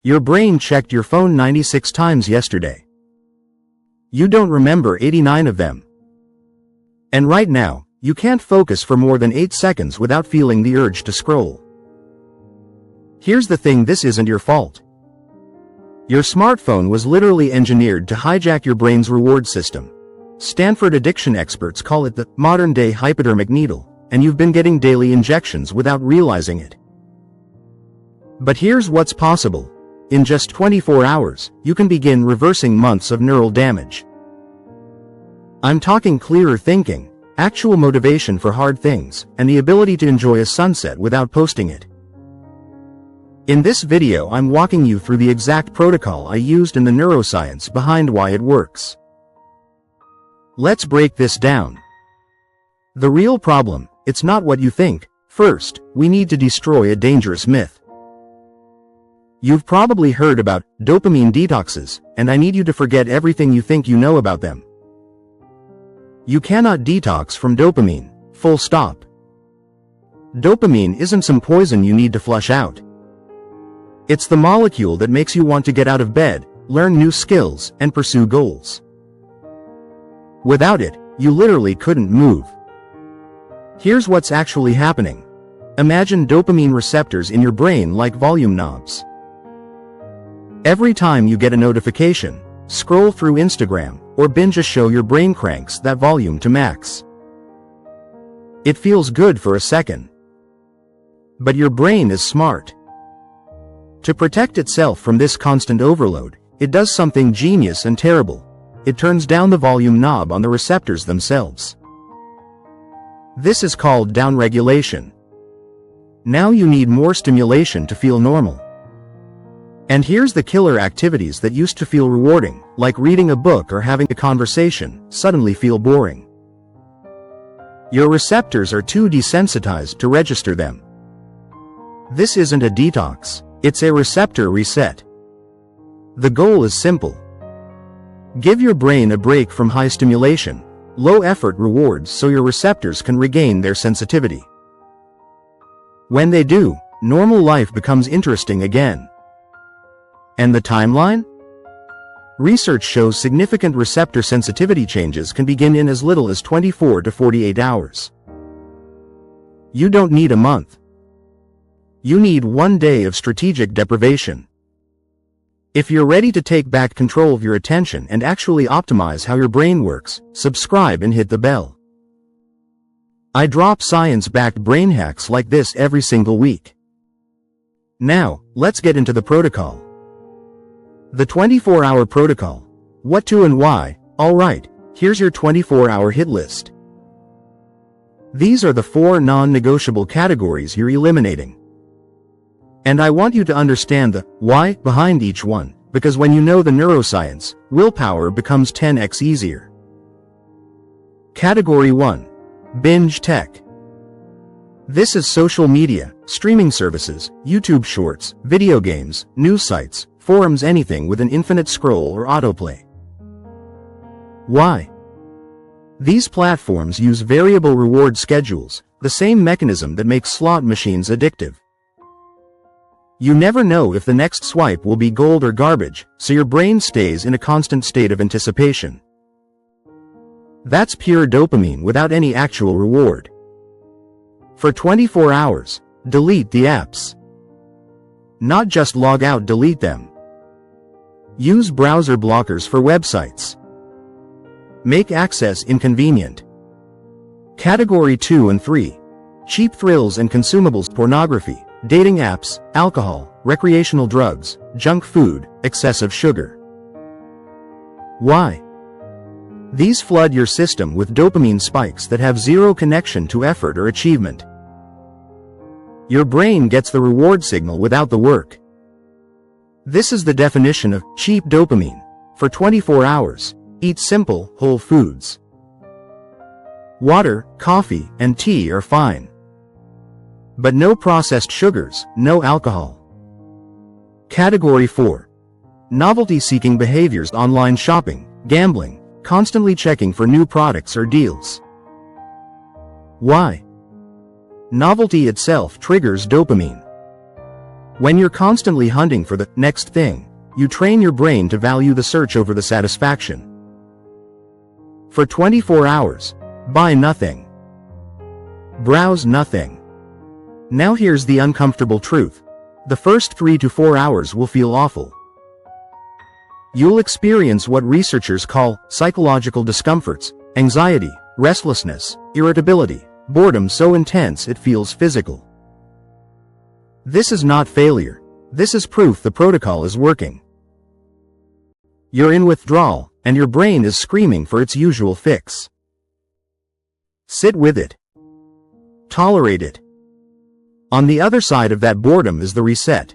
Your brain checked your phone 96 times yesterday. You don't remember 89 of them. And right now, you can't focus for more than 8 seconds without feeling the urge to scroll. Here's the thing, this isn't your fault. Your smartphone was literally engineered to hijack your brain's reward system. Stanford addiction experts call it the modern-day hypodermic needle, and you've been getting daily injections without realizing it. But here's what's possible. In just 24 hours, you can begin reversing months of neural damage. I'm talking clearer thinking, actual motivation for hard things, and the ability to enjoy a sunset without posting it. In this video, I'm walking you through the exact protocol I used and the neuroscience behind why it works. Let's break this down. The real problem, it's not what you think. First, we need to destroy a dangerous myth. You've probably heard about dopamine detoxes, and I need you to forget everything you think you know about them. You cannot detox from dopamine, full stop. Dopamine isn't some poison you need to flush out. It's the molecule that makes you want to get out of bed, learn new skills, and pursue goals. Without it, you literally couldn't move. Here's what's actually happening. Imagine dopamine receptors in your brain like volume knobs. Every time you get a notification, scroll through Instagram, or binge a show, your brain cranks that volume to max. It feels good for a second. But your brain is smart. To protect itself from this constant overload, it does something genius and terrible. It turns down the volume knob on the receptors themselves. This is called downregulation. Now you need more stimulation to feel normal. And here's the killer: activities that used to feel rewarding, like reading a book or having a conversation, suddenly feel boring. Your receptors are too desensitized to register them. This isn't a detox. It's a receptor reset. The goal is simple. Give your brain a break from high stimulation, low-effort rewards so your receptors can regain their sensitivity. When they do, normal life becomes interesting again. And the timeline? Research shows significant receptor sensitivity changes can begin in as little as 24 to 48 hours. You don't need a month. You need 1 day of strategic deprivation. If you're ready to take back control of your attention and actually optimize how your brain works, subscribe and hit the bell. I drop science-backed brain hacks like this every single week. Now, let's get into the protocol. The 24-hour protocol. What to and why? Alright, here's your 24-hour hit list. These are the 4 non-negotiable categories you're eliminating. And I want you to understand the why behind each one, because when you know the neuroscience, willpower becomes 10x easier. Category 1. Binge tech. This is social media, streaming services, YouTube shorts, video games, news sites, forums, anything with an infinite scroll or autoplay. Why? These platforms use variable reward schedules, the same mechanism that makes slot machines addictive. You never know if the next swipe will be gold or garbage, so your brain stays in a constant state of anticipation. That's pure dopamine without any actual reward. For 24 hours, delete the apps. Not just log out, delete them. Use browser blockers for websites. Make access inconvenient. Category 2 and 3. Cheap thrills and consumables. Pornography, dating apps, alcohol, recreational drugs, junk food, excessive sugar. Why? These flood your system with dopamine spikes that have zero connection to effort or achievement. Your brain gets the reward signal without the work. This is the definition of cheap dopamine. For 24 hours, eat simple, whole foods. Water, coffee, and tea are fine. But no processed sugars, no alcohol. Category 4. Novelty-seeking behaviors. Online shopping, gambling, constantly checking for new products or deals. Why? Novelty itself triggers dopamine. When you're constantly hunting for the next thing, you train your brain to value the search over the satisfaction. For 24 hours, buy nothing. Browse nothing. Now here's the uncomfortable truth. The first 3 to 4 hours will feel awful. You'll experience what researchers call psychological discomforts, anxiety, restlessness, irritability, boredom so intense it feels physical. This is not failure. This is proof the protocol is working. You're in withdrawal, and your brain is screaming for its usual fix. Sit with it. Tolerate it. On the other side of that boredom is the reset.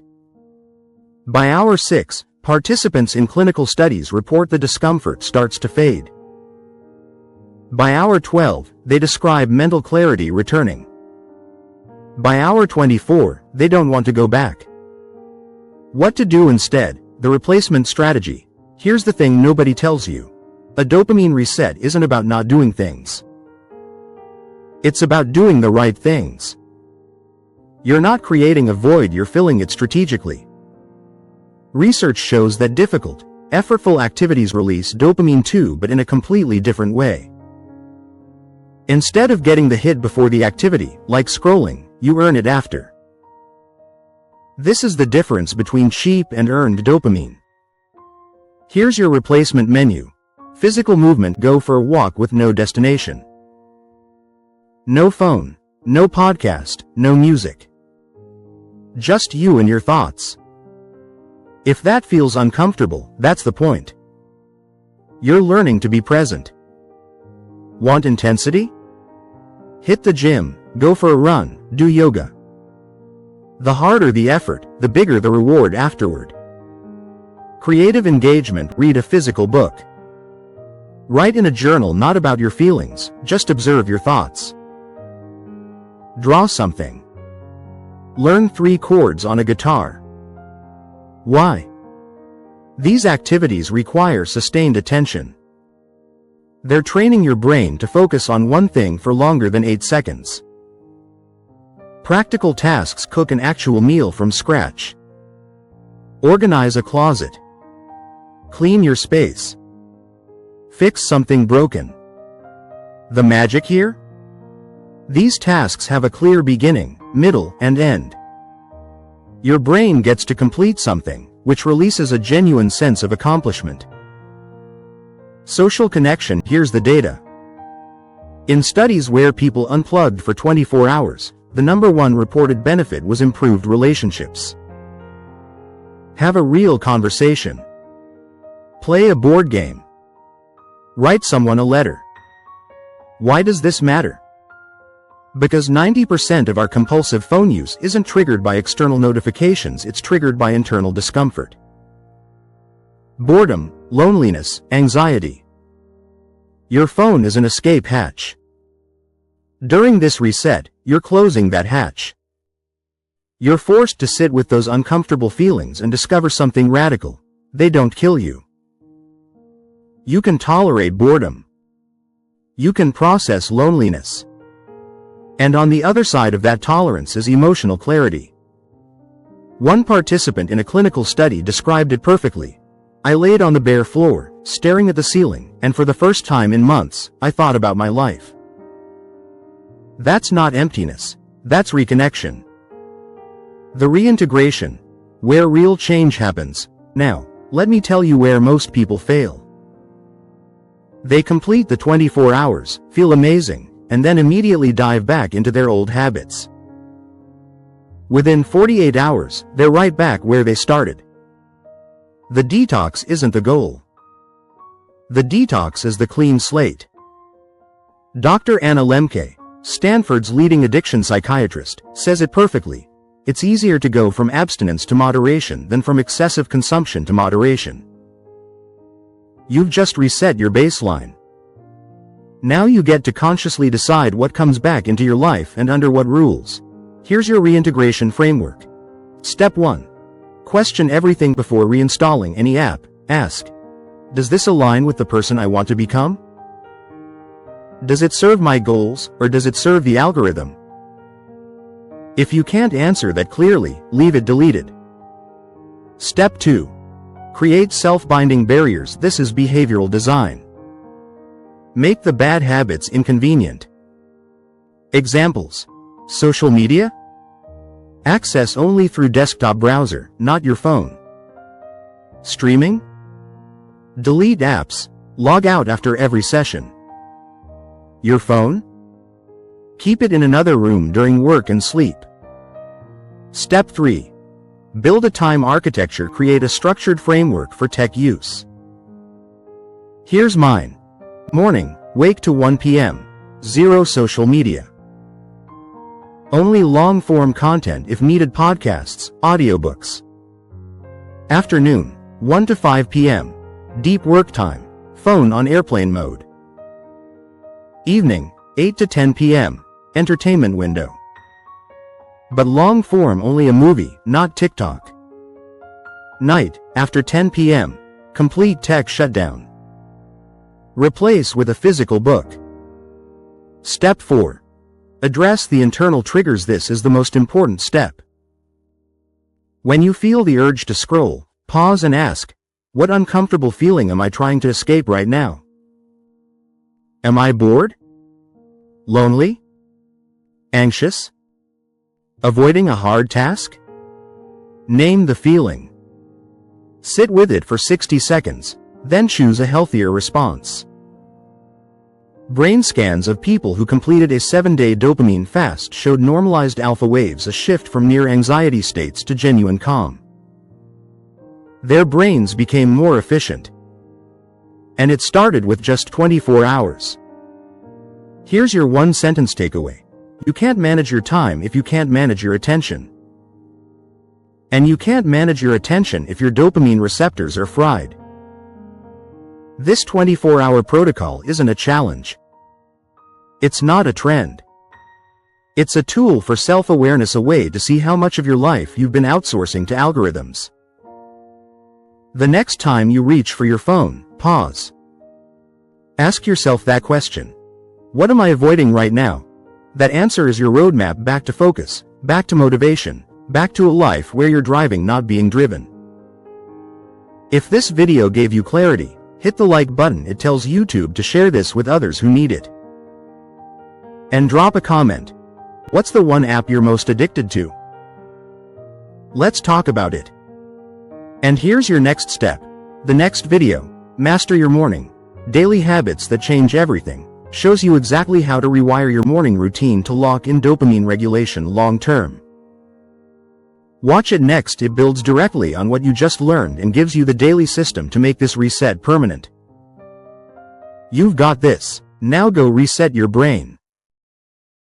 By hour 6, participants in clinical studies report the discomfort starts to fade. By hour 12, they describe mental clarity returning. By hour 24, they don't want to go back. What to do instead? The replacement strategy. Here's the thing nobody tells you. A dopamine reset isn't about not doing things. It's about doing the right things. You're not creating a void, you're filling it strategically. Research shows that difficult, effortful activities release dopamine too, but in a completely different way. Instead of getting the hit before the activity, like scrolling, you earn it after. This is the difference between cheap and earned dopamine. Here's your replacement menu. Physical movement. Go for a walk with no destination. No phone, no podcast, no music. Just you and your thoughts. If that feels uncomfortable, that's the point. You're learning to be present. Want intensity? Hit the gym, go for a run, do yoga. The harder the effort, the bigger the reward afterward. Creative engagement. Read a physical book. Write in a journal not about your feelings, just observe your thoughts. Draw something. Learn 3 chords on a guitar. Why? These activities require sustained attention. They're training your brain to focus on one thing for longer than 8 seconds. Practical tasks. Cook an actual meal from scratch. Organize a closet. Clean your space. Fix something broken. The magic here? These tasks have a clear beginning, middle, and end. Your brain gets to complete something, which releases a genuine sense of accomplishment. Social connection. Here's the data. In studies where people unplugged for 24 hours, the #1 reported benefit was improved relationships. Have a real conversation. Play a board game. Write someone a letter. Why does this matter? Because 90% of our compulsive phone use isn't triggered by external notifications, it's triggered by internal discomfort. Boredom, loneliness, anxiety. Your phone is an escape hatch. During this reset, you're closing that hatch. You're forced to sit with those uncomfortable feelings and discover something radical. They don't kill you. You can tolerate boredom. You can process loneliness. And on the other side of that tolerance is emotional clarity. One participant in a clinical study described it perfectly. I laid on the bare floor, staring at the ceiling, and for the first time in months, I thought about my life. That's not emptiness. That's reconnection. The reintegration, where real change happens. Now, let me tell you where most people fail. They complete the 24 hours, feel amazing, and then immediately dive back into their old habits. Within 48 hours, they're right back where they started. The detox isn't the goal. The detox is the clean slate. Dr. Anna Lemke, Stanford's leading addiction psychiatrist, says it perfectly. It's easier to go from abstinence to moderation than from excessive consumption to moderation. You've just reset your baseline. Now you get to consciously decide what comes back into your life and under what rules. Here's your reintegration framework. Step 1. Question everything before reinstalling any app. Ask, does this align with the person I want to become? Does it serve my goals, or does it serve the algorithm? If you can't answer that clearly, leave it deleted. Step 2. Create self-binding barriers. This is behavioral design. Make the bad habits inconvenient. Examples: social media? Access only through desktop browser, not your phone. Streaming? Delete apps, log out after every session. Your phone? Keep it in another room during work and sleep. Step 3. Build a time architecture. Create a structured framework for tech use. Here's mine. Morning, wake to 1 p.m. Zero social media. Only long-form content if needed: podcasts, audiobooks. Afternoon, 1 to 5 p.m. Deep work time, phone on airplane mode. Evening, 8 to 10 p.m. Entertainment window. But long form only: a movie, not TikTok. Night, after 10 p.m. Complete tech shutdown. Replace with a physical book. Step 4. Address the internal triggers. This is the most important step. When you feel the urge to scroll, pause and ask, what uncomfortable feeling am I trying to escape right now? Am I bored? Lonely? Anxious? Avoiding a hard task? Name the feeling. Sit with it for 60 seconds, then choose a healthier response. Brain scans of people who completed a 7-day dopamine fast showed normalized alpha waves, a shift from near anxiety states to genuine calm. Their brains became more efficient. And it started with just 24 hours. Here's your one-sentence takeaway. You can't manage your time if you can't manage your attention. And you can't manage your attention if your dopamine receptors are fried. This 24-hour protocol isn't a challenge. It's not a trend. It's a tool for self-awareness, a way to see how much of your life you've been outsourcing to algorithms. The next time you reach for your phone, pause. Ask yourself that question. What am I avoiding right now? That answer is your roadmap back to focus, back to motivation, back to a life where you're driving, not being driven. If this video gave you clarity, hit the like button. It tells YouTube to share this with others who need it. And drop a comment. What's the one app you're most addicted to? Let's talk about it. And here's your next step. The next video, Master Your Morning. Daily Habits That Change Everything, shows you exactly how to rewire your morning routine to lock in dopamine regulation long term. Watch it next. It builds directly on what you just learned and gives you the daily system to make this reset permanent. You've got this. Now go reset your brain.